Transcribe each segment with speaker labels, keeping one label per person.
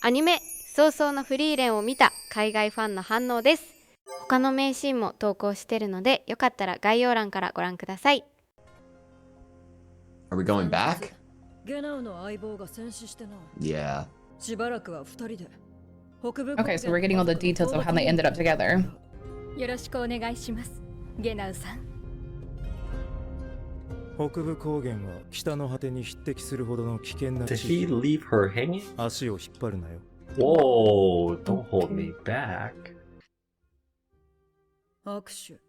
Speaker 1: アニメ「早々のフリーレン」を見た海外ファンの反応です。他の名シーンも投稿してるので、よかったら概要欄からご覧ください。
Speaker 2: Are we going back?
Speaker 3: ゲナウの相棒が戦死してな。
Speaker 2: Yeah.
Speaker 3: しばらくは二人で。
Speaker 4: Okay, so we're getting all the details of how they ended up together.
Speaker 1: よろしくお願いします、ゲナウさん。
Speaker 5: 北部高原は北の果てに匹敵するほどの危険な
Speaker 2: Did
Speaker 5: 地
Speaker 2: he
Speaker 5: 域。
Speaker 2: leave her hanging?
Speaker 5: 足を引っ張るなよ。
Speaker 2: Whoa, don't hold me back.
Speaker 3: 握手。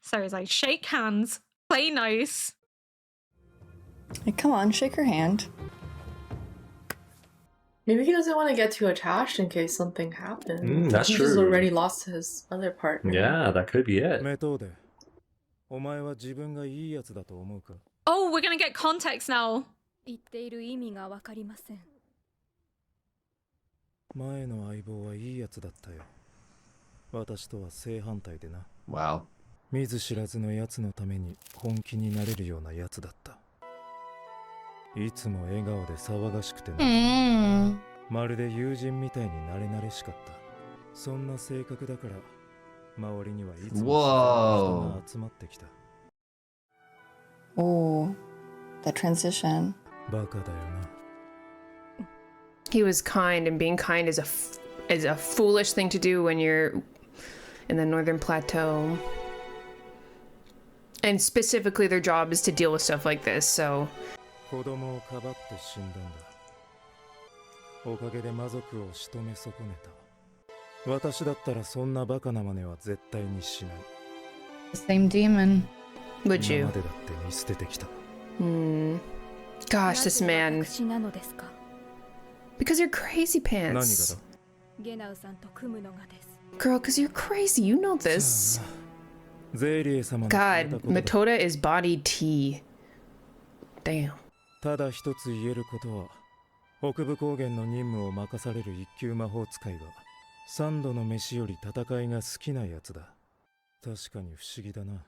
Speaker 6: So it's like shake hands, play nice.
Speaker 4: Hey, come on, shake her hand.
Speaker 7: Maybe he doesn't want to get too attached in case something happens.
Speaker 2: That's
Speaker 7: He just
Speaker 2: true.
Speaker 7: already lost his other partner.
Speaker 2: Yeah, that could be it.
Speaker 5: メトーデ、お前は自分がいいやつだと思うか？
Speaker 6: Oh, we're gonna get context now.
Speaker 1: 言っている意味がわかりません。
Speaker 5: 前の相棒はいいやつだったよ。私とは正反対でな。
Speaker 2: Wow.
Speaker 5: 見ず知らずのやつのために本気になれるようなやつだった。いつも笑顔で騒がしくてな。まるで友人みたいに慣れ慣れしかった。そんな性格だから周りにはいつも人が集まってきた。
Speaker 4: Oh, the transition.
Speaker 5: バカだよな。
Speaker 8: He was kind, and being kind is a foolish thing to do when you're in the Northern Plateau. And specifically, their job is to deal with stuff like this, so.
Speaker 5: 子供をかばって死んだんだ。おかげで魔族を仕留め損ねた。私だったらそんなバカな真似は絶対にしない。
Speaker 4: The same demon.
Speaker 8: Would
Speaker 5: 今
Speaker 8: you?
Speaker 5: までだって見捨ててきた。
Speaker 8: Gosh, this man.
Speaker 1: 私なのですか。
Speaker 8: Because you're crazy
Speaker 5: 何が
Speaker 8: pants.
Speaker 5: だ？
Speaker 1: ゲナウさんと組むのがです。
Speaker 8: Girl, because you're crazy. You know this.
Speaker 5: ゼイリエ様の決め
Speaker 8: God,
Speaker 5: たことだ。
Speaker 8: Matoda is body T. Damn.
Speaker 5: ただ一つ言えることは、北部高原の任務を任される一級魔法使いは、三度の飯より戦いが好きなやつだ。確かに不思議だな。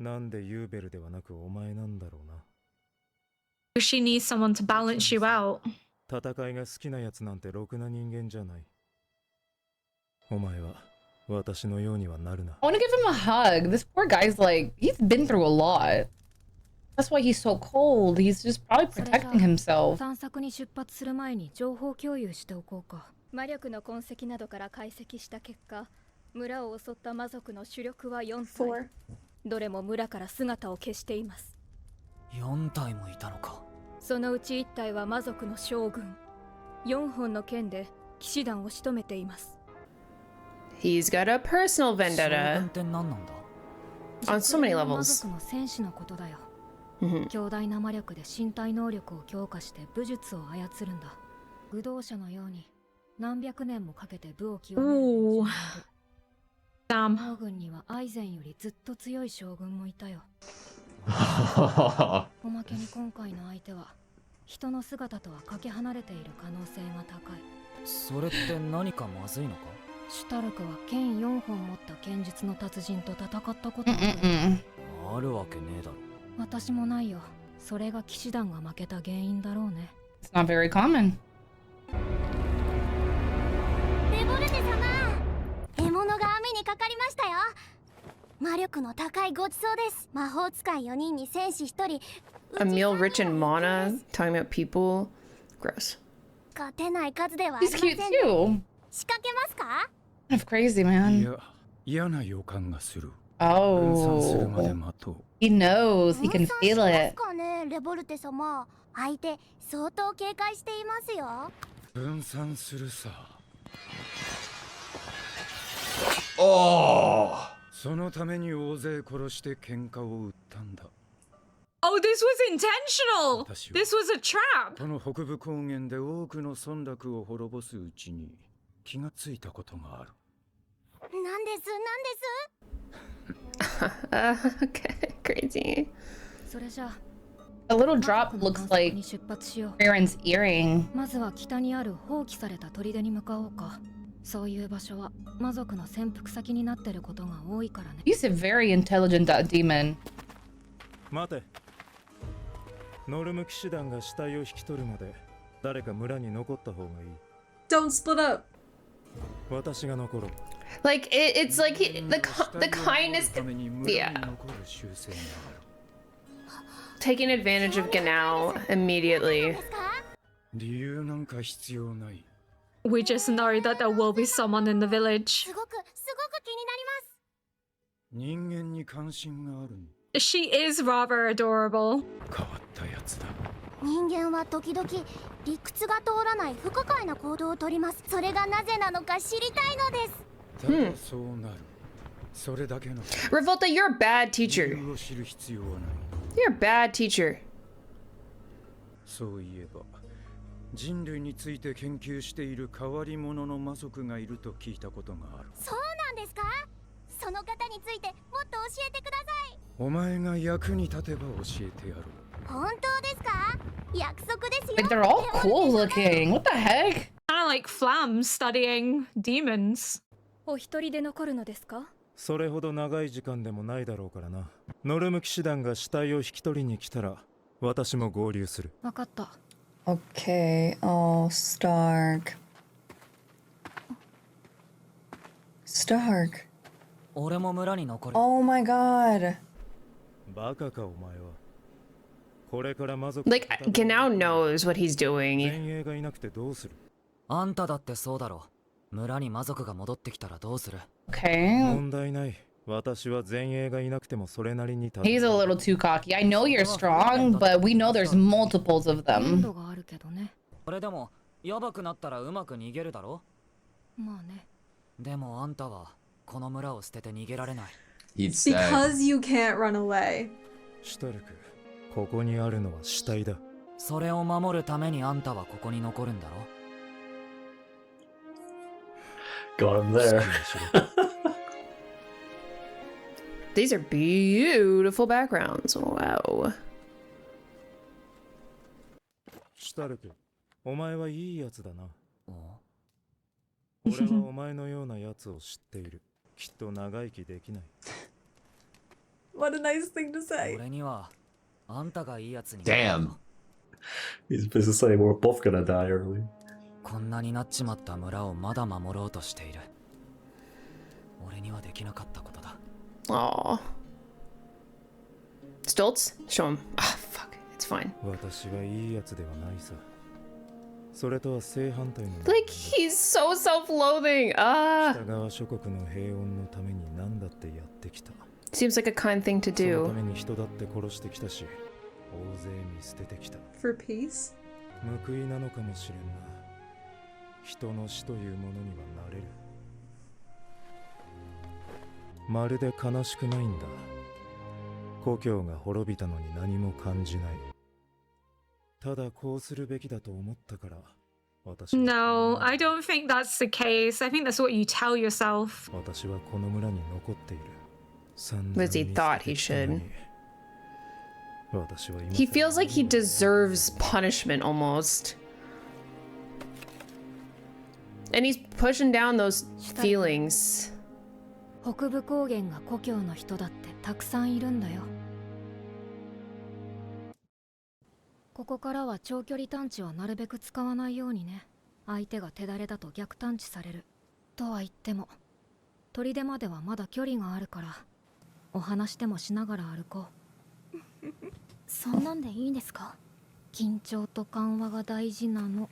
Speaker 5: なんでユーベルではなくお前なんだろうな。
Speaker 6: She needs someone to balance you out.
Speaker 5: 戦いが好きなやつなんてろくな人間じゃない。お前は私のようにはなるな。
Speaker 4: I want to give him a hug. This poor guy's like, he's been through a lot. That's why he's so cold. He's just probably protecting himself.
Speaker 1: 探索に出発する前に情報共有しておこうか。魔力の痕跡などから解析した結果、村を襲った魔族の主力は4体。どれも村から姿を消しています。
Speaker 3: 4体もいたのか。
Speaker 1: そのうち1体は魔族の将軍。4本の剣で騎士団を仕留めています。
Speaker 8: He's got a personal
Speaker 3: 将軍
Speaker 8: vendetta
Speaker 3: って何なんだ？
Speaker 8: on so many
Speaker 1: 魔
Speaker 8: levels.
Speaker 1: 族の戦士のことだよ。強大な魔力で身体能力を強化して武術を操るんだ。武道者のように何百年もかけて武を極める連中がいる。
Speaker 6: Damn.
Speaker 1: 魔軍にはアイゼンよりずっと強い将軍もいたよ。おまけに今回の相手は人の姿とはかけ離れている可能性が高い。
Speaker 3: それって何かまずいのか？
Speaker 1: シュタルクは剣4本持った剣術の達人と戦ったことがある。
Speaker 3: あるわけねえだろ。
Speaker 1: 私もないよ。それが騎士団が負けた原因だろうね。
Speaker 4: It's not very common.
Speaker 9: レボルテ様、獲物が網にかかりましたよ。魔力の高いごちそうです。魔法使い4人に戦士1人。
Speaker 8: A meal rich in mana, talking about people. Gross.
Speaker 9: 勝てない数ではあり
Speaker 4: He's
Speaker 9: ません
Speaker 4: cute
Speaker 9: ね。
Speaker 4: too.
Speaker 9: 仕掛けますか？
Speaker 4: Kind of crazy, man.
Speaker 5: や、嫌な予感がする。分散するまで
Speaker 4: Oh,
Speaker 5: 待とう。
Speaker 4: he knows. He can
Speaker 9: 分散し
Speaker 4: feel
Speaker 9: ます
Speaker 4: it.
Speaker 9: かね、レボルテ様。相手相当警戒していますよ。
Speaker 5: 分散するさ。
Speaker 2: Oh!
Speaker 5: そのために大勢殺して喧嘩を売ったんだ。
Speaker 6: Oh, this was intentional. This was a trap.
Speaker 5: この北部高原で多くの村落を滅ぼすうちに気がついたことがある。
Speaker 9: なんですなんです。
Speaker 8: Okay, crazy.
Speaker 1: それじゃ
Speaker 4: A little
Speaker 1: あ
Speaker 4: drop
Speaker 1: 魔族の
Speaker 4: looks
Speaker 1: 探索
Speaker 4: like
Speaker 1: に出発しよう。
Speaker 4: Aaron's earring.
Speaker 1: まずは北にある放棄された砦に向かおうか。そういう場所は魔族の潜伏先になってることが多いからね。
Speaker 4: He's a very intelligent demon.
Speaker 5: 待て。ノルム騎士団が死体を引き取るまで誰か村に残った方がいい。
Speaker 7: Don't split up.
Speaker 5: 私が残ろう。
Speaker 8: Like it's like the kindness. Yeah. Taking advantage of Genau immediately.
Speaker 5: 理由なんか必要ない。
Speaker 6: We just know that there will be someone in the village.
Speaker 9: すごく気になります。
Speaker 5: 人間に関心がある。
Speaker 6: She is rather adorable.
Speaker 5: 変わったやつだ。
Speaker 9: 人間は時々理屈が通らない不可解な行動をとります。それがなぜなのか知りたいのです。
Speaker 5: ただそうなる。それだけの。
Speaker 8: Revolta, you're a bad teacher.
Speaker 5: 理由を知る必要はない。
Speaker 8: You're a bad teacher.
Speaker 5: そういえば、人類について研究している変わり者の魔族がいると聞いたことがある。
Speaker 9: そうなんですか？その方についてもっと教えてください。
Speaker 5: お前が役に立てば教えてやる。
Speaker 9: 本当ですか？約束ですよ。
Speaker 4: Like they're all cool looking. What the heck?
Speaker 6: Kind of like Flam studying demons.
Speaker 1: お一人で残るのですか？
Speaker 5: それほど長い時間でもないだろうからな。ノルム騎士団が死体を引き取りに来たら私も合流する。
Speaker 1: わかった。
Speaker 4: Okay. Oh, Stark. Stark.
Speaker 3: 俺も村に残る。
Speaker 4: Oh my god.
Speaker 5: バカかお前は。これから魔族。
Speaker 8: Like Genau knows what he's doing.
Speaker 5: 前衛がいなくてどうする？
Speaker 3: あんただってそうだろ。村に魔族が戻ってきたらどうする？
Speaker 4: Okay.
Speaker 5: 問題ない。私は前衛がいなくてもそれなりに立つ。
Speaker 4: He's a little too cocky. I know you're strong, but we know there's multiples of
Speaker 1: 温
Speaker 4: them.
Speaker 1: 度があるけどね。
Speaker 3: それでもやばくなったらうまく逃げるだろ。
Speaker 1: まあね。
Speaker 3: でもあんたはこの村を捨てて逃げられない。
Speaker 2: He'd say.
Speaker 7: Because you can't run away.
Speaker 5: シュタルク、ここにあるのは死体だ。
Speaker 3: それを守るためにあんたはここに残るんだろ。
Speaker 2: Got him there.
Speaker 8: These are beautiful backgrounds. Wow.
Speaker 5: シュタルク、お前はいいやつだな。
Speaker 3: お
Speaker 5: 俺はお前のようなやつを知っている。きっと長生きできない。
Speaker 7: What a nice thing to say.
Speaker 3: 俺にはあんたがいいやつに。
Speaker 2: Damn. He's basically saying we're both gonna die early.
Speaker 3: こんなになっちまった村をまだ守ろうとしている。俺にはできなかったことだ。
Speaker 8: Aw. Stoltz? Show him. Ah, fuck. It's fine.
Speaker 5: 私はいいやつではないさ。それとは正反対の。
Speaker 8: Like, he's so self-loathing. Ah.
Speaker 5: 北側諸国の平穏のために何だってやってきた。
Speaker 8: Seems like a kind thing to
Speaker 5: そのた
Speaker 8: do.
Speaker 5: めに人だって殺してきたし、大勢見捨ててきた。
Speaker 7: For peace?
Speaker 5: 報いなのかもしれんな。人の死というものにはなれる。まるで悲しくないんだ。故郷が滅びたのに何も感じない。ただこうするべきだと思ったから。私は
Speaker 6: No, I don't think that's the case. I think that's what you tell yourself.
Speaker 5: 私はこの村に残っている。
Speaker 8: Lizzie thought he should.
Speaker 5: 私は今
Speaker 8: He feels like he deserves punishment almost. And he's pushing down those feelings.
Speaker 1: 北部高原が故郷の人だってたくさんいるんだよ。ここからは長距離探知はなるべく使わないようにね。相手が手だれだと逆探知される。とは言っても砦まではまだ距離があるからお話でもしながら歩こう。そんなんでいいんですか？緊張と緩和が大事なの。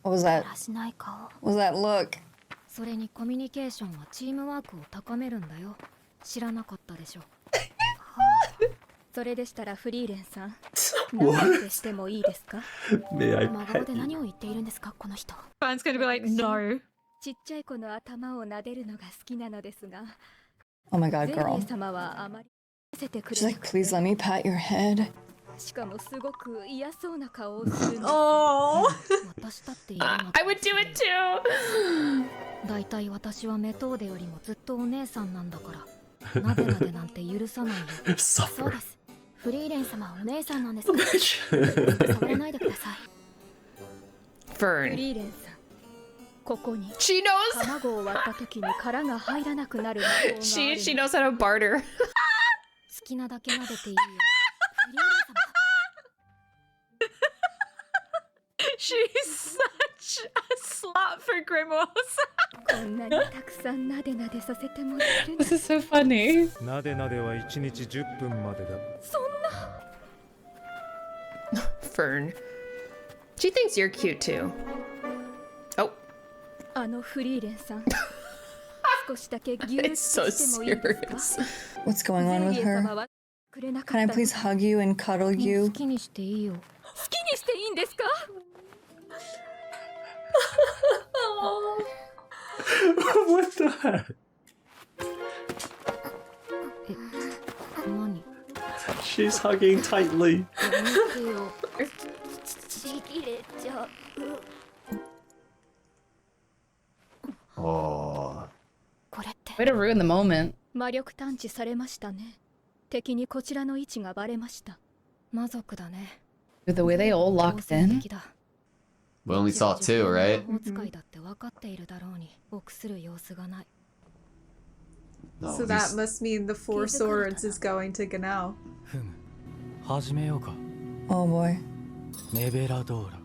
Speaker 4: What was that?
Speaker 1: だらしない顔。
Speaker 4: What was that look?
Speaker 1: それにコミュニケーションはチームワークを高めるんだよ。知らなかったでしょ。それでしたらフリーレンさん、何でしてもいいですか？
Speaker 2: May I
Speaker 1: 真顔
Speaker 2: pet
Speaker 1: で
Speaker 2: you?
Speaker 1: 何を言っているんですかこの人。
Speaker 6: Fan's gonna be like, no.
Speaker 1: ちっちゃい子の頭を撫でるのが好きなのですが、
Speaker 4: Oh my god,
Speaker 1: ゼリ
Speaker 4: girl.
Speaker 1: ー様はあまり見せてくれ
Speaker 4: She's
Speaker 1: な
Speaker 4: like,
Speaker 1: くて、
Speaker 4: please let me pat your head.
Speaker 1: しかもすごく嫌そうな顔をするんです。
Speaker 7: Oh.
Speaker 1: 私だっているの
Speaker 8: I would do it too.
Speaker 1: だいたい私はメトーデよりもずっとお姉さんなんだから、なでなでなんて許さないよ。そう
Speaker 2: Suffer.
Speaker 1: です。フリーレン様はお姉さんなんですから。触らないでください。フ
Speaker 8: Fern.
Speaker 1: リーレンさん、ここに
Speaker 8: She knows.
Speaker 1: 卵を割った時に殻が入らなくなる魔法があるの。
Speaker 8: She knows how to barter.
Speaker 1: きなだけ撫でていいよ。フリーレン様。
Speaker 6: She's such a slut for Grimos.
Speaker 1: こんなにたくさんなでなでさせてもらえる。
Speaker 4: This is so funny.
Speaker 5: なでなでは1日10分までだ。
Speaker 1: そんな。
Speaker 8: Fern. She thinks you're cute too. Oh.
Speaker 1: あのフリーレンさん。少しだけギューッ
Speaker 8: It's
Speaker 1: と
Speaker 8: so
Speaker 1: してもいいですか？
Speaker 8: serious.
Speaker 10: What's going on with her? Can I please hug you and cuddle
Speaker 1: 好
Speaker 10: you?
Speaker 1: きにしていいよ。好きにしていいんですか？
Speaker 2: What the heck?
Speaker 1: 何？
Speaker 2: She's hugging tightly.
Speaker 1: やめてよ。ちぎれちゃう。
Speaker 2: Oh.
Speaker 1: これって
Speaker 4: Way to ruin the moment.
Speaker 1: 魔力探知されましたね。敵にこちらの位置がバレました。魔族だね。
Speaker 4: Dude, the way they all locked in.
Speaker 11: We only saw two, right?
Speaker 1: 魔法使いだって分かっているだろうに、臆する様子がない。
Speaker 11: No,
Speaker 6: So
Speaker 11: these-
Speaker 6: that must mean the Four Swords is going to Genau.
Speaker 3: ふむ始めようか。
Speaker 10: Oh boy.
Speaker 3: ネベラドーラ。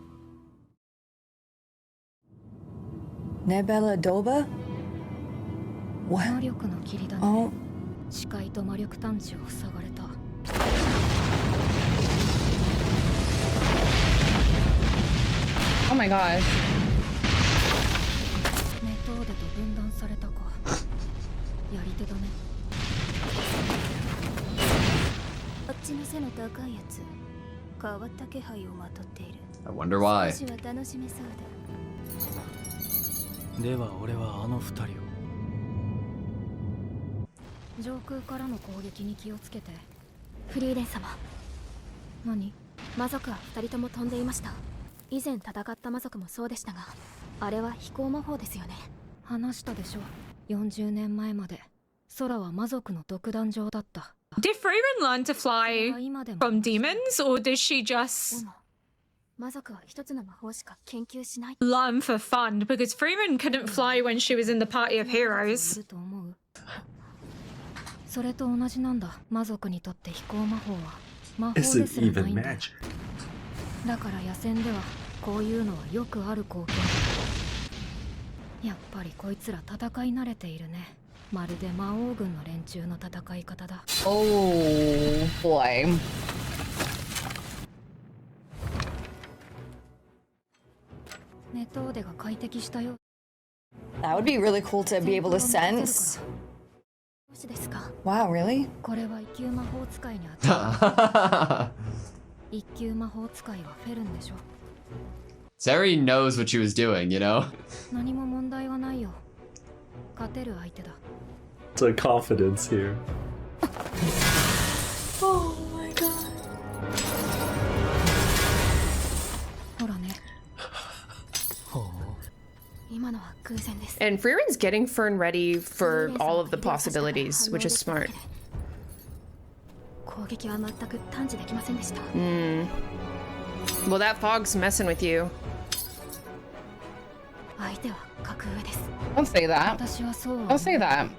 Speaker 10: Nebella Doba?
Speaker 1: 魔
Speaker 10: What?
Speaker 1: 力の霧だね。
Speaker 10: Oh,
Speaker 1: 視界と魔力探知を塞がれた。
Speaker 4: Oh my gosh.
Speaker 1: メトーデと分断されたか。やり手だね。
Speaker 9: あっちの背の高いやつ変わった気配をまとっている。
Speaker 11: I wonder why.
Speaker 9: 少しは楽しめそうだ。
Speaker 3: では俺はあの二人を。
Speaker 1: 上空からの攻撃に気をつけて。
Speaker 9: フリーレン様、
Speaker 1: 何？
Speaker 9: 魔族は2人とも飛んでいました。以前戦った魔族もそうでしたが、あれは飛行魔法ですよね。
Speaker 1: 話したでしょ。40年前まで空は魔族の独壇場だった。
Speaker 6: Did Freeman learn to fly
Speaker 1: 今でも
Speaker 6: from demons, or did she just
Speaker 9: 魔族は一つの魔法しか研究しない。
Speaker 6: learn for fun? Because Freeman couldn't fly when she was in the party of
Speaker 1: い
Speaker 6: heroes.
Speaker 1: ると思う。それと同じなんだ。魔族にとって飛行魔法は魔法で
Speaker 2: Is it
Speaker 1: すらない
Speaker 2: even
Speaker 1: んだ。
Speaker 2: magic?
Speaker 1: だから野戦ではこういうのはよくある光景。やっぱりこいつら戦い慣れているね。まるで魔王軍の連中の戦い方だ。
Speaker 4: Oh boy.
Speaker 1: ネトーデが快適したよ。
Speaker 10: that would be really cool to be able to sense.
Speaker 9: どうしてですか？
Speaker 10: Wow, really?
Speaker 1: これは一級魔法使いに当たる。一級魔法使いはフェルンでしょ。
Speaker 11: Sari knows what she was doing, you know?
Speaker 1: 何も問題はないよ。勝てる相手だ。
Speaker 2: It's a confidence here.
Speaker 7: Oh my god.
Speaker 1: ほらね。
Speaker 3: ほう。
Speaker 9: 今のは偶然です。
Speaker 8: And Freeman's getting Fern ready for all of the possibilities, which is smart.
Speaker 9: 攻撃は全く探知できませんでした。
Speaker 8: Well, that fog's messing with you.
Speaker 9: 相手は格上です。
Speaker 4: Don't say that.
Speaker 1: 私はそうは
Speaker 4: Don't say that.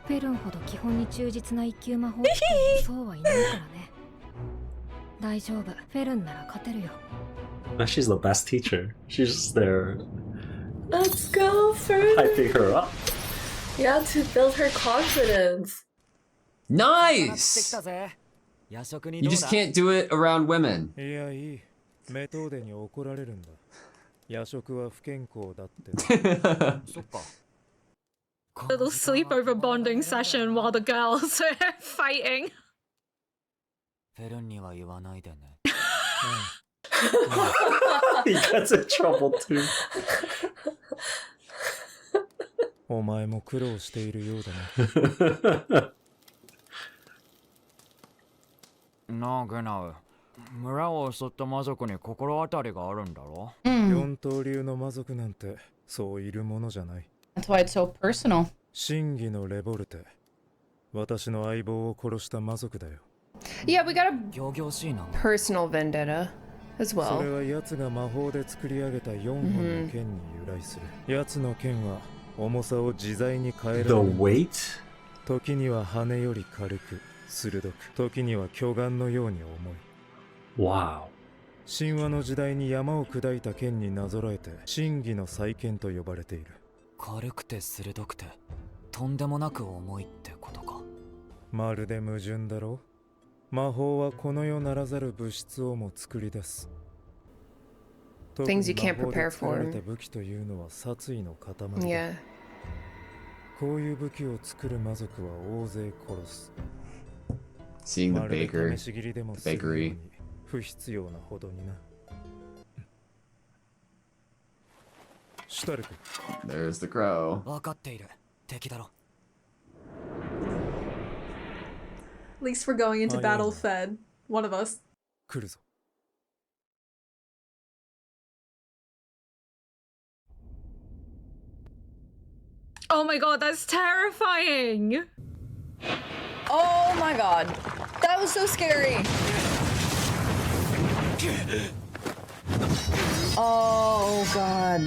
Speaker 1: フェルンほど基本に忠実な一級魔法使いはそうはいないからね。大丈夫。フェルンなら勝てるよ。
Speaker 2: She's the best teacher. She's just there
Speaker 7: Let's go, Fern.
Speaker 2: hyping her up.
Speaker 7: Yeah, to build her confidence.
Speaker 11: Nice!
Speaker 3: 夜食に
Speaker 11: You
Speaker 3: どう
Speaker 11: just
Speaker 3: だ？
Speaker 11: can't do it around women.
Speaker 5: いやいい。メトーデに怒られるんだ。夜食は不健康だって。
Speaker 3: そっか。
Speaker 6: Little sleepover bonding session while the girls are fighting.
Speaker 3: フェルンには言わないでね。
Speaker 2: He gets in trouble too.
Speaker 5: お前も苦労しているようだな。
Speaker 3: なあ、ゲナウ。村を襲った魔族に心当たりがあるんだろ？
Speaker 5: 四刀流の魔族なんてそういるものじゃない。
Speaker 4: That's why it's so personal.
Speaker 5: 真偽のレボルテ。私の相棒を殺した魔族だよ。
Speaker 8: Yeah, we got a
Speaker 3: 仰々しいな。
Speaker 8: personal vendetta as
Speaker 5: それ
Speaker 8: well.
Speaker 5: は奴が魔法で作り上げた4本の剣に由来する。奴の剣は重さを自在に変えられ
Speaker 2: The
Speaker 5: る。
Speaker 2: weight?
Speaker 5: 時には羽より軽く、鋭く、時には巨岩のように重い。
Speaker 2: Wow.
Speaker 5: 神話の時代に山を砕いた剣になぞらえて真偽の再建と呼ばれている。
Speaker 3: 軽くて鋭くてとんでもなく重いってことか。
Speaker 5: まるで矛盾だろ。魔法はこの世ならざる物質をも作り出す。
Speaker 8: Things you can't prepare for.
Speaker 5: 武器というのは殺意の塊だ。
Speaker 8: Yeah.
Speaker 5: こういう武器を作る魔族は大勢殺す。
Speaker 11: Seeing the
Speaker 5: まるで
Speaker 11: baker,
Speaker 5: 試し切りでも
Speaker 11: the
Speaker 5: するよう
Speaker 11: bakery.
Speaker 5: に不必要なほどにな。シュタルク。
Speaker 11: There's the crow.
Speaker 3: 分かっている。敵だろ。
Speaker 6: At least we're going into battle fed. One of us.
Speaker 5: 来るぞ。
Speaker 6: Oh my god, that's terrifying!
Speaker 10: Oh my god. That was so scary. Oh god.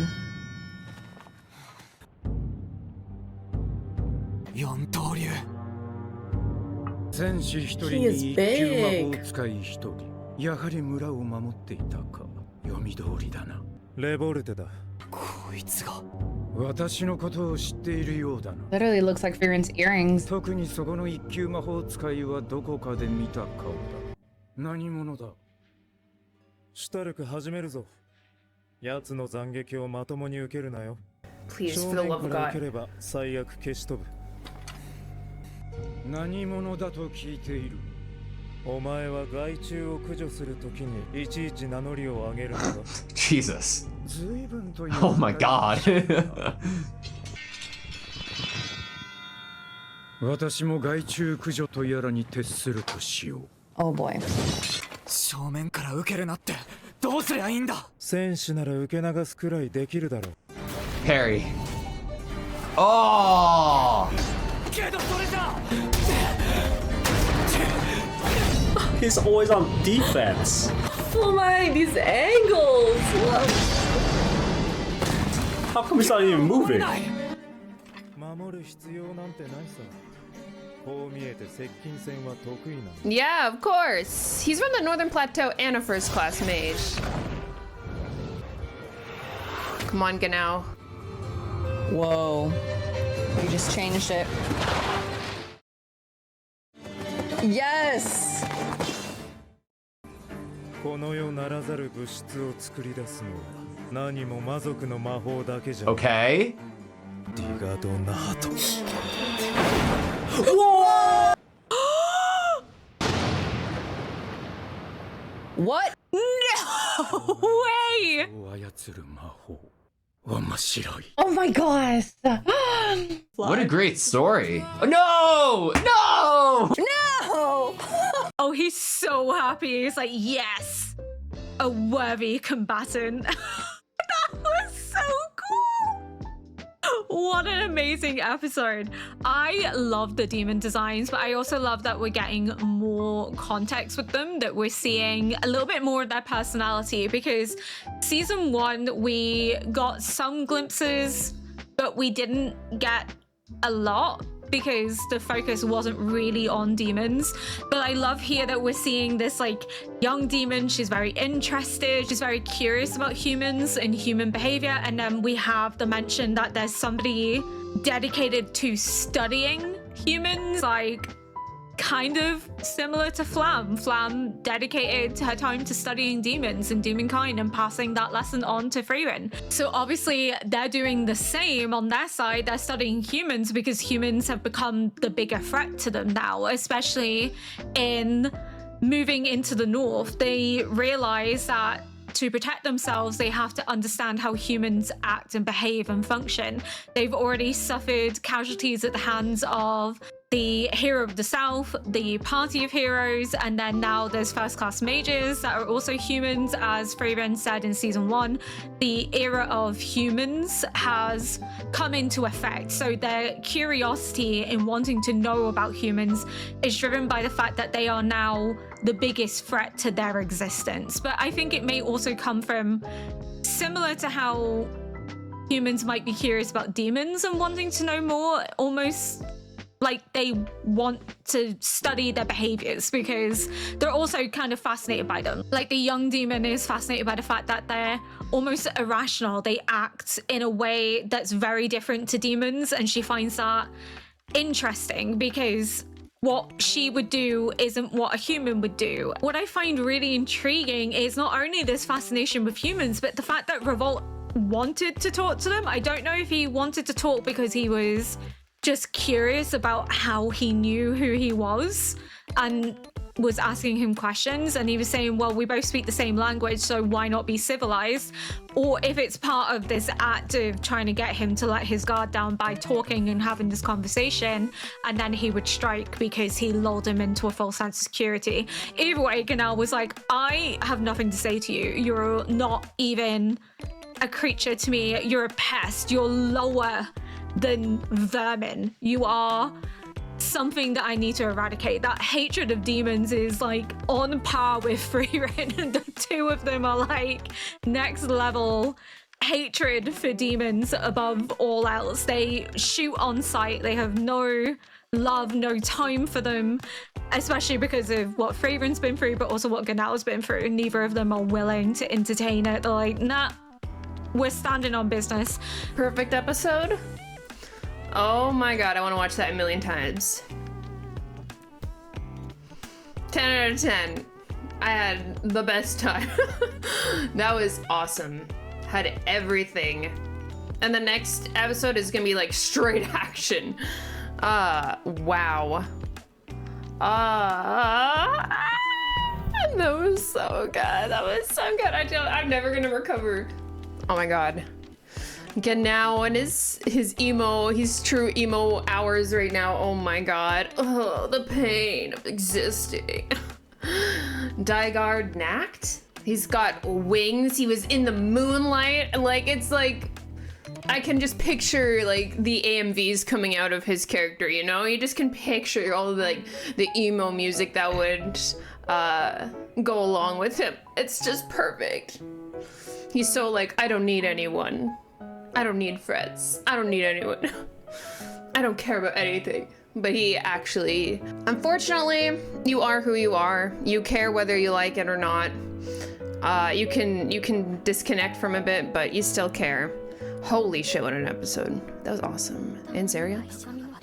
Speaker 3: 四刀流。
Speaker 12: 戦士一人
Speaker 7: He
Speaker 12: に
Speaker 7: is
Speaker 12: 一級魔
Speaker 7: big.
Speaker 12: 法使い一人。やはり村を守っていたか。読み通りだな。
Speaker 5: レボルテだ。
Speaker 3: こいつが。
Speaker 12: 私のことを知っているようだな。
Speaker 4: Literally looks like Firen's earrings.
Speaker 12: 特にそこの一級魔法使いはどこかで見た顔だ。何者だ。
Speaker 5: シュタルク始めるぞ。奴の斬撃をまともに受けるなよ。
Speaker 8: Please,
Speaker 5: 正
Speaker 8: for the
Speaker 5: 面
Speaker 8: love
Speaker 5: か
Speaker 8: of
Speaker 5: ら受け
Speaker 8: God.
Speaker 5: れば最悪消し飛ぶ。
Speaker 12: 何者だと聞いている。
Speaker 5: お前は害虫を駆除するときにいちいち名乗りを上げるのだ。
Speaker 11: Jesus.
Speaker 12: 随分と
Speaker 11: Oh my god.
Speaker 12: 私も害虫駆除とやらに徹するとしよう。
Speaker 10: Oh boy.
Speaker 3: 正面から受けるなってどうすりゃいいんだ。
Speaker 5: 戦士なら受け流すくらいできるだろう。
Speaker 11: Parry. Oh!
Speaker 3: けどそれじゃ。
Speaker 2: He's always on defense.
Speaker 7: Oh my, these angles!
Speaker 2: How come he's not even moving?
Speaker 5: 守る必要なんてないさ。こう見えて接近戦は得意なの。
Speaker 8: Yeah, of course. He's from the Northern Plateau and a first class mage. Come on, Genau.
Speaker 10: Whoa. You just changed it. Yes!
Speaker 5: この世ならざる物質を作り出すのは何も魔族の魔法だけじゃ。
Speaker 11: Okay.
Speaker 5: ディガドナート。
Speaker 10: What?
Speaker 6: No way!
Speaker 12: 操る魔法。面白い。
Speaker 4: Oh my gosh.
Speaker 11: What a great story. Oh, no! No!
Speaker 10: No!
Speaker 6: Oh, he's so happy. He's like, yes! A worthy combatant. That was so cool! What an amazing episode. I love the demon designs, but I also love that we're getting more context with them, that we're seeing a little bit more of their personality, because season 1 we got some glimpses, but we didn't get a lot because the focus wasn't really on demons. But I love here that we're seeing this like young demon. She's very interested, she's very curious about humans and human behavior, and then we have the mention that there's somebody dedicated to studying humans, like kind of similar to Flam. Flam dedicated her time to studying demons and demonkind and passing that lesson on to Frieren. So obviously they're doing the same on their side. They're studying humans because humans have become the bigger threat to them now, especially in moving into the north. They realize that to protect themselves, they have to understand how humans act and behave and function. They've already suffered casualties at the hands of the hero of the south, the party of heroes, and then now there's first class mages that are also humans. As Frieren said in season 1, the era of humans has come into effect, so their curiosity in wanting to know about humans is driven by the fact that they are now the biggest threat to their existence. But I think it may also come from, similar to how humans might be curious about demons and wanting to know more, almost like they want to study their behaviors because they're also kind of fascinated by them. Like the young demon is fascinated by the fact that they're almost irrational. They act in a way that's very different to demons, and she finds that interesting because what she would do isn't what a human would do. What I find really intriguing is not only this fascination with humans, but the fact that Revolt wanted to talk to them. I don't know if he wanted to talk because he was just curious about how he knew who he was and was asking him questions, and he was saying, well, we both speak the same language, so why not be civilized? Or if it's part of this act of trying to get him to let his guard down by talking and having this conversation, and then he would strike because he lulled him into a false sense of security. Either way, Ganal was like, I have nothing to say to you. You're not even a creature to me. You're a pest. You're lower than vermin. You are something that I need to eradicate. That hatred of demons is like on par with Freerin, and the two of them are like next level hatred for demons above all else. They shoot on sight. They have no love, no time for them, especially because of what Freerin's been through, but also what Ganal's been through. Neither of them are willing to entertain it. They're like, nah, we're standing on business.
Speaker 8: Perfect episode. Oh my god, I want to watch that a million times. 10 out of 10. I had the best time. That was awesome. Had everything. And the next episode is gonna be like straight action. Wow. That was so good. That was so good. I'm never gonna recover. Oh my god. Genau and his emo, his true emo hours right now. Oh my god. Oh, the pain of existing. Dygard Nacht? He's got wings. He was in the moonlight. Like, it's like, I can just picture like the AMVs coming out of his character, you know? You just can picture all of like the emo music that would go along with him. It's just perfect. He's so like, I don't need anyone. I don't need friends. I don't need anyone. I don't care about anything. But he actually, unfortunately, you are who you are. You care whether you like it or not. You can disconnect from a bit, but you still care. Holy shit, what an episode. That was awesome. And Zaria?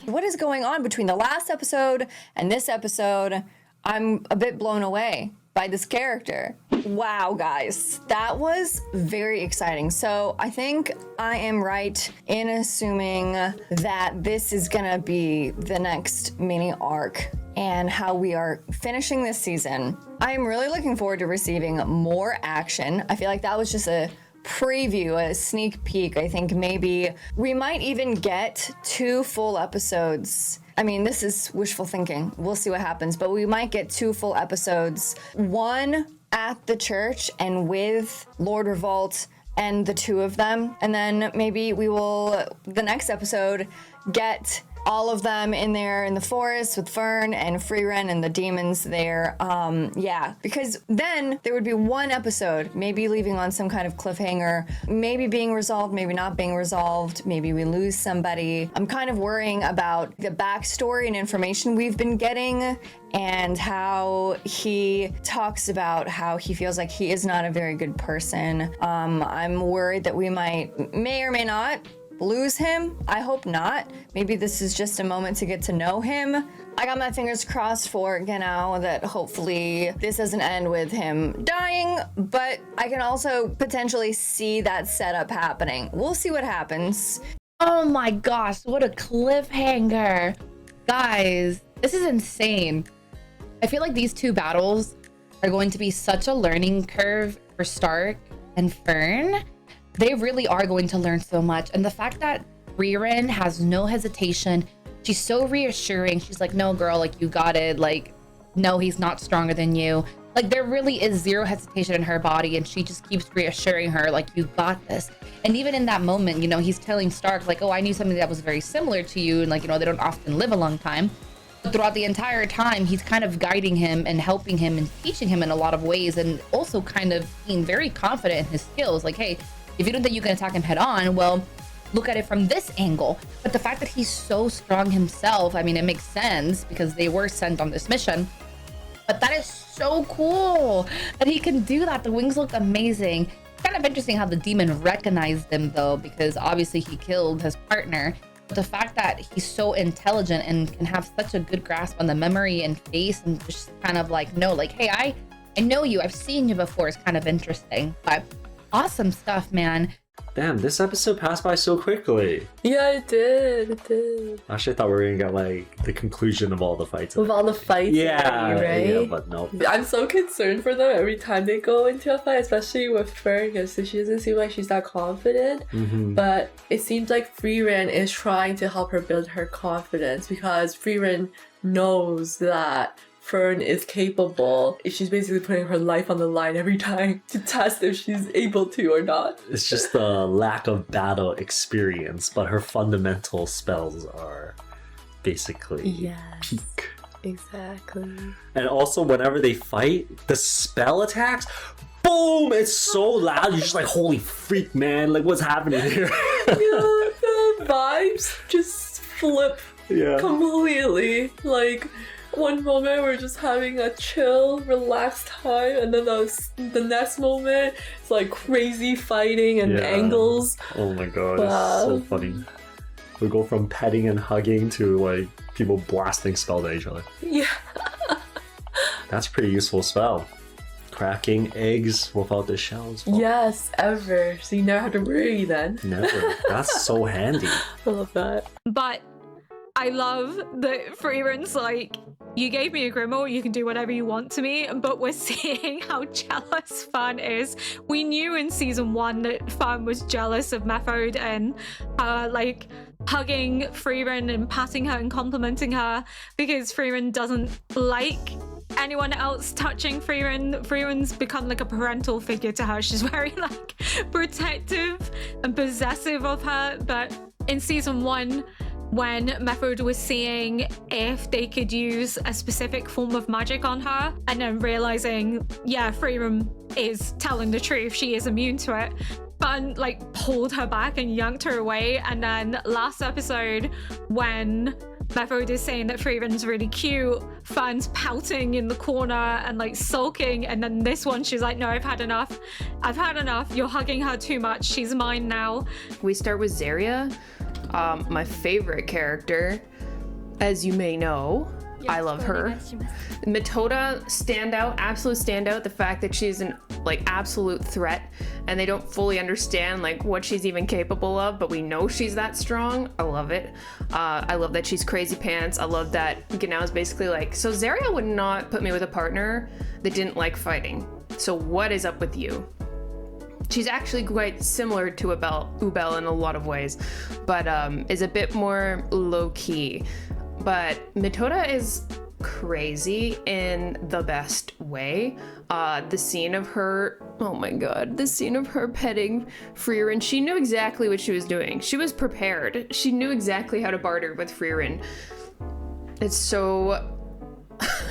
Speaker 10: What is going on between the last episode and this episode? I'm a bit blown away by this character. Wow, guys, that was very exciting. So I think I am right in assuming that this is gonna be the next mini arc and how we are finishing this season. I am really looking forward to receiving more action. I feel like that was just a preview, a sneak peek. I think maybe we might even get 2 full episodes. I mean, this is wishful thinking. We'll see what happens, but we might get 2 full episodes. One at the church and with Lord Revolt and the 2 of them. And then maybe we will, the next episode, get all of them in there in the forest with Fern and Freerin and the demons there. Yeah, because then there would be 1 episode, maybe leaving on some kind of cliffhanger, maybe being resolved, maybe not being resolved, maybe we lose somebody. I'm kind of worrying about the backstory and information we've been getting and how he talks about how he feels like he is not a very good person. I'm worried that we may or may not lose him. I hope not. Maybe this is just a moment to get to know him. I got my fingers crossed for Genau that hopefully this doesn't end with him dying, but I can also potentially see that setup happening. We'll see what happens.
Speaker 4: Oh my gosh, what a cliffhanger. Guys, this is insane. I feel like these 2 battles are going to be such a learning curve for Stark and Fern. They really are going to learn so much. And the fact that Freerin has no hesitation, she's so reassuring. She's like, no, girl, like, you got it. Like, no, he's not stronger than you. Like, there really is 0 hesitation in her body. And she just keeps reassuring her, like, you got this. And even in that moment, you know, he's telling Stark, like, oh, I knew something that was very similar to you. And, like, you know, they don't often live a long time. But throughout the entire time, he's kind of guiding him and helping him and teaching him in a lot of ways. And also kind of being very confident in his skills. Like, hey, if you don't think you can attack him head on, well, look at it from this angle. But the fact that he's so strong himself, I mean, it makes sense because they were sent on this mission. But that is so cool that he can do that. The wings look amazing. Kind of interesting how the demon recognized him though, because obviously he killed his partner. But the fact that he's so intelligent and can have such a good grasp on the memory and face and just kind of like know, like, hey, I know you, I've seen you before, is kind of interesting. But awesome stuff, man.
Speaker 2: Damn, this episode passed by so quickly.
Speaker 7: Yeah, it did. It did.
Speaker 2: I actually thought we were gonna get like the conclusion of all the fights.
Speaker 7: With all the fights,
Speaker 2: yeah,
Speaker 7: right?
Speaker 2: Yeah, but no.
Speaker 7: I'm so concerned for them every time they go into a fight, especially with Fern, because she doesn't seem like she's that confident. But it seems like Frieren is trying to help her build her confidence because Frieren knows that Fern is capable. She's basically putting her life on the line every time to test if she's able to or not.
Speaker 2: It's just the lack of battle experience, but her fundamental spells are basically peak.
Speaker 7: Exactly.
Speaker 2: And also, whenever they fight, the spell attacks, boom! It's so loud. You're just like, holy freak, man! Like, what's happening here?
Speaker 7: Yeah, the vibes just flip completely. Like, one moment we're just having a chill, relaxed time, and then the next moment it's like crazy fighting and angles.
Speaker 2: Oh my god, it's so funny. We go from petting and hugging to like people blasting spells at each other.
Speaker 7: Yeah.
Speaker 2: That's a pretty useful spell. Cracking eggs without the shells. Well,
Speaker 7: yes, ever. So you never have to worry then.
Speaker 2: Never. That's so handy.
Speaker 7: I love that.
Speaker 6: But I love that Frieren's like, you gave me a Grimoire, you can do whatever you want to me, but we're seeing how jealous Fern is. We knew in season 1 that Fern was jealous of Method and like hugging Frieren and patting her and complimenting her because Frieren doesn't like anyone else touching Frieren. Frieren's become like a parental figure to her. She's very like protective and possessive of her. But in season 1, when Method was seeing if they could use a specific form of magic on her and then realizing, yeah, Frieren is telling the truth, she is immune to it, Fern like pulled her back and yanked her away. And then last episode, when Method is saying that Frieren's really cute, Fern's pouting in the corner and like sulking, and then this one she's like, no, I've had enough, you're hugging her too much, she's mine now.
Speaker 8: We start with Zarya, my favorite character, as you may know. I love her. Metoda, standout, absolute standout. The fact that she's an like absolute threat and they don't fully understand like what she's even capable of, but we know she's that strong. I love it. I love that she's crazy pants. I love that Genau is basically like, so Zarya would not put me with a partner that didn't like fighting. So what is up with you? She's actually quite similar to Ubel in a lot of ways, but is a bit more low-key. But Metoda is crazy in the best way. The scene of her, oh my god, the scene of her petting Frieren, she knew exactly what she was doing. She was prepared. She knew exactly how to barter with Frieren. It's so...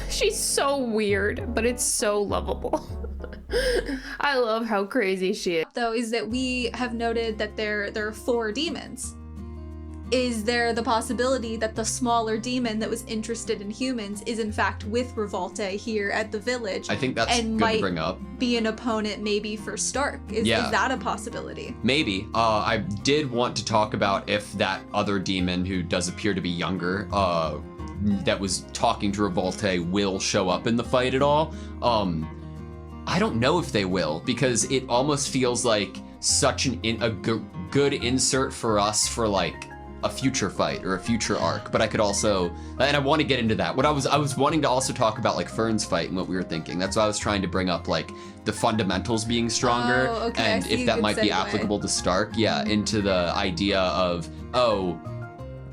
Speaker 8: she's so weird, but it's so lovable. I love how crazy she is.
Speaker 13: Though, is that we have noted that there are 4 demons. Is there the possibility that the smaller demon that was interested in humans is in fact with Revolte here at the village?
Speaker 11: I think that's
Speaker 13: and
Speaker 11: good
Speaker 13: might
Speaker 11: to bring up.
Speaker 13: Be an opponent maybe for Stark. Is that a possibility?
Speaker 11: Maybe. I did want to talk about if that other demon who does appear to be younger, that was talking to Revolte will show up in the fight at all. I don't know if they will, because it almost feels like such a good insert for us for like a future fight or a future arc. But I could also, and I want to get into that. What I was wanting to also talk about like Fern's fight and what we were thinking. That's why I was trying to bring up like the fundamentals being stronger, and if that might be applicable to Stark. Yeah, into the idea of, oh,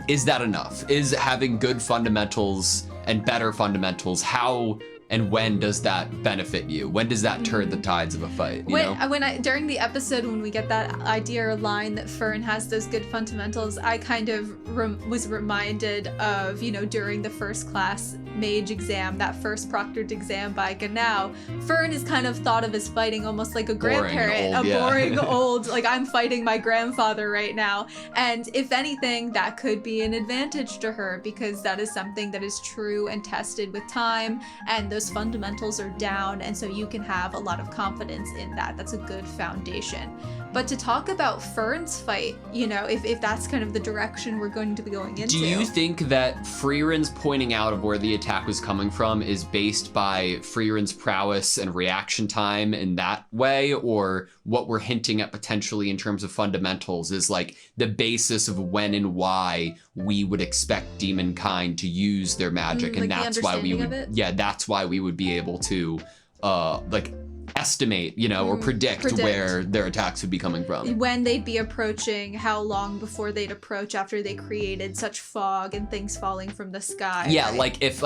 Speaker 11: is that enough? Is having good fundamentals and better fundamentals, how And when does that benefit you? When does that turn the tides of a fight? You know?
Speaker 13: During the episode when we get that idea or line that Fern has those good fundamentals, I kind of was reminded of, you know, during the first class mage exam, that first proctored exam by Ganao, Fern is kind of thought of as fighting almost like a grandparent, boring old, like I'm fighting my grandfather right now. And if anything, that could be an advantage to her because that is something that is true and tested with time, and those fundamentals are down, and so you can have a lot of confidence in that. That's a good foundation. But to talk about Fern's fight, you know, if that's kind of the direction we're going to be going into.
Speaker 11: Do you think that Friren's pointing out of where the attack was coming from is based by Friren's prowess and reaction time in that way? Or what we're hinting at potentially in terms of fundamentals is like the basis of when and why we would expect demon kind to use their magic, and
Speaker 13: like
Speaker 11: that's why we would, that's why we would be able to like estimate, you know, or predict where their attacks would be coming from.
Speaker 13: When they'd be approaching, how long before they'd approach after they created such fog and things falling from the sky.
Speaker 11: Yeah, like if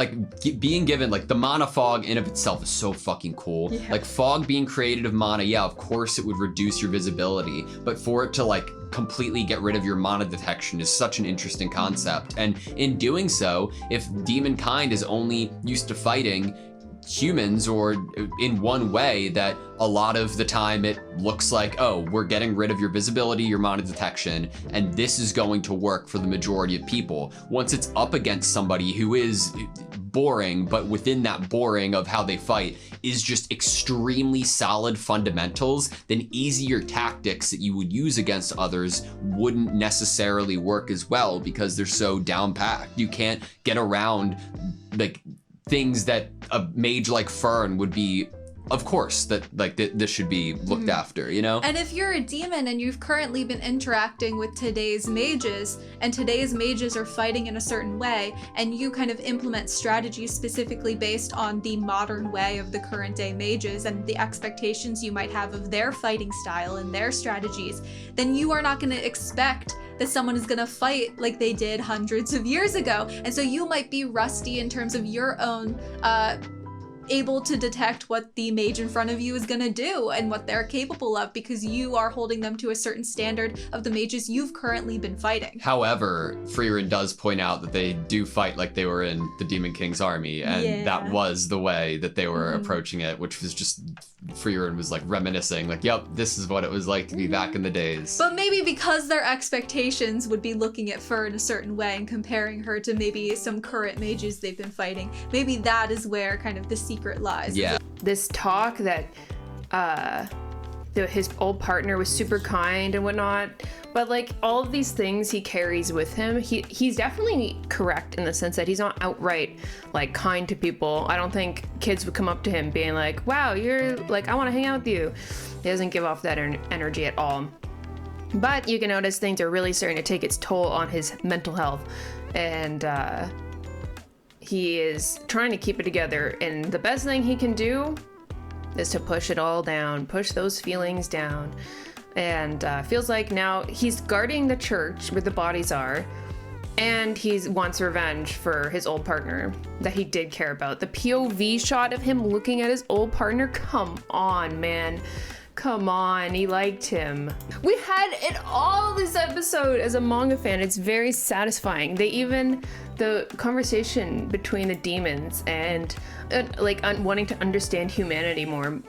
Speaker 11: being given like the mana fog in of itself is so fucking cool.
Speaker 13: Yeah.
Speaker 11: Like fog being created of mana, yeah, of course it would reduce your visibility, but for it to like completely get rid of your mana detection is such an interesting concept. And in doing so, if demon kind is only used to fighting humans or in one way, that a lot of the time it looks like, oh, we're getting rid of your visibility, your mana detection, and this is going to work for the majority of people. Once it's up against somebody who is boring, but within that boring of how they fight is just extremely solid fundamentals, then easier tactics that you would use against others wouldn't necessarily work as well because they're so down packed. You can't get around like things that a mage like Fern would be, of course, that like this should be looked after, you know?
Speaker 13: And if you're a demon and you've currently been interacting with today's mages, and today's mages are fighting in a certain way, and you kind of implement strategies specifically based on the modern way of the current day mages and the expectations you might have of their fighting style and their strategies, then you are not going to expect that someone is gonna fight like they did hundreds of years ago. And so you might be rusty in terms of your own able to detect what the mage in front of you is gonna do and what they're capable of because you are holding them to a certain standard of the mages you've currently been fighting.
Speaker 11: However, Frieren does point out that they do fight like they were in the Demon King's army, and that was the way that they were approaching it, which was just, Frieren was like reminiscing, like, yep, this is what it was like to be back in the days.
Speaker 13: But maybe because their expectations would be looking at Fern a certain way and comparing her to maybe some current mages they've been fighting, maybe that is where kind of the secret lies.
Speaker 11: Yeah.
Speaker 8: This talk that his old partner was super kind and whatnot, but like all of these things he carries with him, he's definitely correct in the sense that he's not outright like kind to people. I don't think kids would come up to him being like, wow, you're like, I want to hang out with you. He doesn't give off that energy at all. But you can notice things are really starting to take its toll on his mental health, and he is trying to keep it together, and the best thing he can do is to push it all down, push those feelings down. And feels like now he's guarding the church where the bodies are, and he wants revenge for his old partner that he did care about. The POV shot of him looking at his old partner, come on, man. Come on, he liked him. We had it all this episode as a manga fan. It's very satisfying. The conversation between the demons and wanting to understand humanity more,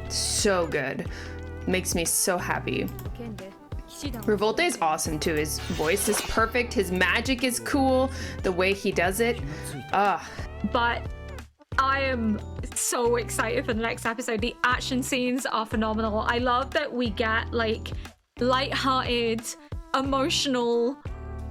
Speaker 8: so good. Makes me so happy. Revolte is awesome too. His voice is perfect. His magic is cool. The way he does it.
Speaker 1: But I am so excited for the next episode. The action scenes are phenomenal. I love that we get like light-hearted, emotional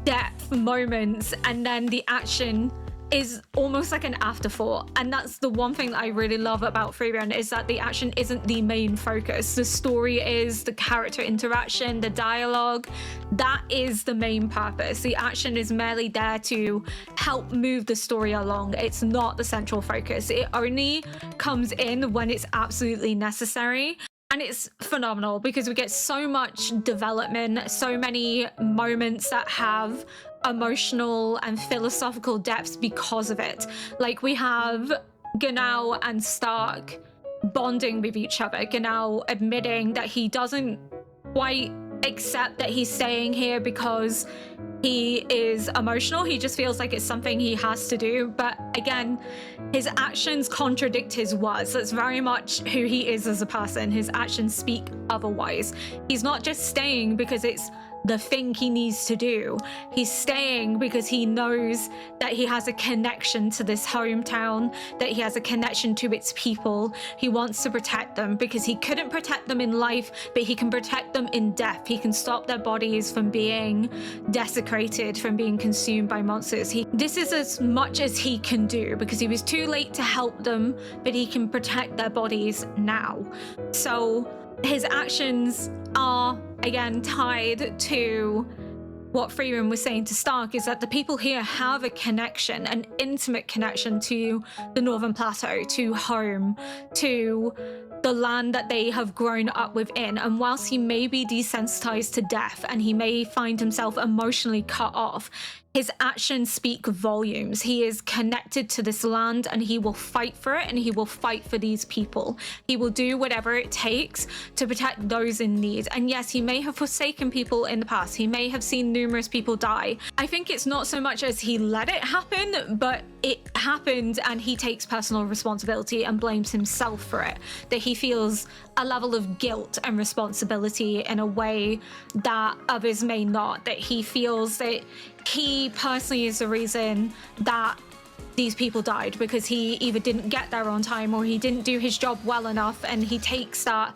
Speaker 1: depth moments, and then the action is almost like an afterthought. And that's the one thing that I really love about Frieren, is that the action isn't the main focus. The story is, the character interaction, the dialogue, that is the main purpose. The action is merely there to help move the story along. It's not the central focus. It only comes in when it's absolutely necessary. And it's phenomenal because we get so much development, so many moments that have emotional and philosophical depths because of it. Like we have
Speaker 6: Genau and Stark bonding with each other. Genau admitting that he doesn't quite accept that he's staying here because he is emotional. He just feels like it's something he has to do. But again, his actions contradict his words. That's very much who he is as a person. His actions speak otherwise. He's not just staying because it's the thing he needs to do. He's staying because he knows that he has a connection to this hometown, that he has a connection to its people. He wants to protect them because he couldn't protect them in life, but he can protect them in death. He can stop their bodies from being desecrated, from being consumed by monsters. This is as much as he can do because he was too late to help them, but he can protect their bodies now. So his actions are again tied to what Freeman was saying to Stark, is that the people here have a connection, an intimate connection to the Northern Plateau, to home, to the land that they have grown up within. And whilst he may be desensitized to death and he may find himself emotionally cut off, his actions speak volumes. He is connected to this land and he will fight for it, and he will fight for these people. He will do whatever it takes to protect those in need. And yes, he may have forsaken people in the past. He may have seen numerous people die. I think it's not so much as he let it happen, but it happened and he takes personal responsibility and blames himself for it. That he feels a level of guilt and responsibility in a way that others may not. That he feels that he personally is the reason that these people died, because he either didn't get there on time or he didn't do his job well enough, and he takes that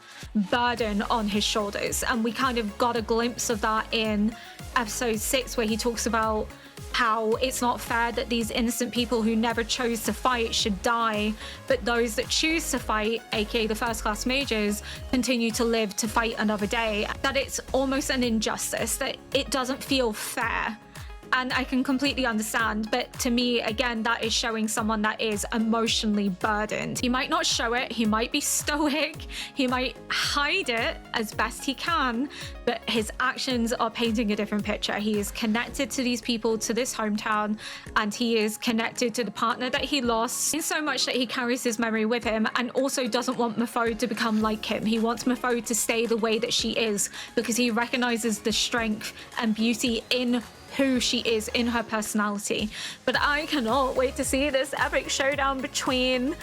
Speaker 6: burden on his shoulders. And we kind of got a glimpse of that in episode 6, where he talks about how it's not fair that these innocent people who never chose to fight should die, but those that choose to fight, aka the first class majors, continue to live to fight another day. That it's almost an injustice, that it doesn't feel fair. And I can completely understand, but to me, again, that is showing someone that is emotionally burdened. He might not show it, he might be stoic, he might hide it as best he can, but his actions are painting a different picture. He is connected to these people, to this hometown, and he is connected to the partner that he lost, in so much that he carries his memory with him, and also doesn't want Mafode to become like him. He wants Mafode to stay the way that she is, because he recognizes the strength and beauty in who she is, in her personality. But I cannot wait to see this epic showdown between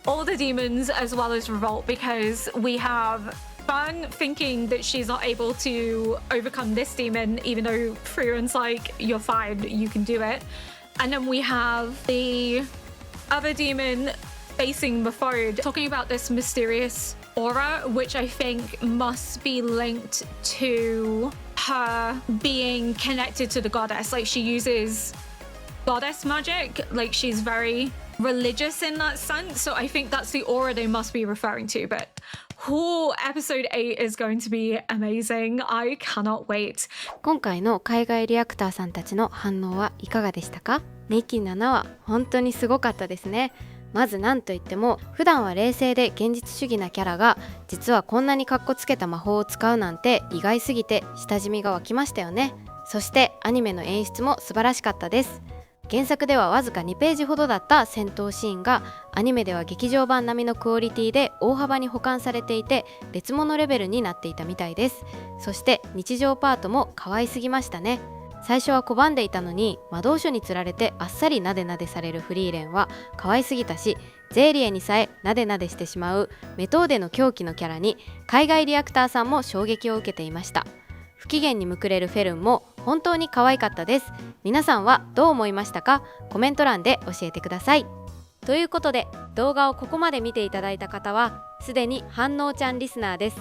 Speaker 6: all the demons as well as Revolt, because we have Fun thinking that she's not able to overcome this demon, even though Frierin's like, you're fine, you can do it. And then we have the other demon facing Mafode, talking about this mysterious aura, which I think must be linked to her being connected to the goddess. Like, she uses goddess magic, like she's very religious in that sense. So I think that's the aura they must be referring to. But episode 8 is going to be amazing. I cannot wait.
Speaker 14: 今回の海外リアクターさんたちの反応はいかがでしたか？2期7話本当にすごかったですね。まず何といっても普段は冷静で現実主義なキャラが実はこんなにカッコつけた魔法を使うなんて意外すぎて親しみが湧きましたよね。そしてアニメの演出も素晴らしかったです。原作ではわずか2ページほどだった戦闘シーンがアニメでは劇場版並みのクオリティで大幅に補完されていて別物レベルになっていたみたいです。そして日常パートも可愛すぎましたね。最初は拒んでいたのに魔導書につられてあっさりなでなでされるフリーレンは可愛すぎたし、ゼーリエにさえなでなでしてしまうメトーデの狂気のキャラに海外リアクターさんも衝撃を受けていました。不機嫌にむくれるフェルンも本当に可愛かったです。皆さんはどう思いましたか？コメント欄で教えてください。ということで動画をここまで見ていただいた方はすでに反応ちゃんリスナーです。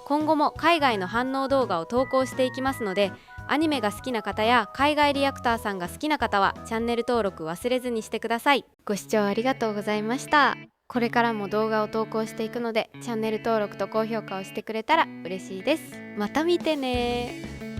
Speaker 14: 今後も海外の反応動画を投稿していきますので、アニメが好きな方や海外リアクターさんが好きな方はチャンネル登録忘れずにしてください。ご視聴ありがとうございました。これからも動画を投稿していくのでチャンネル登録と高評価をしてくれたら嬉しいです。また見てね。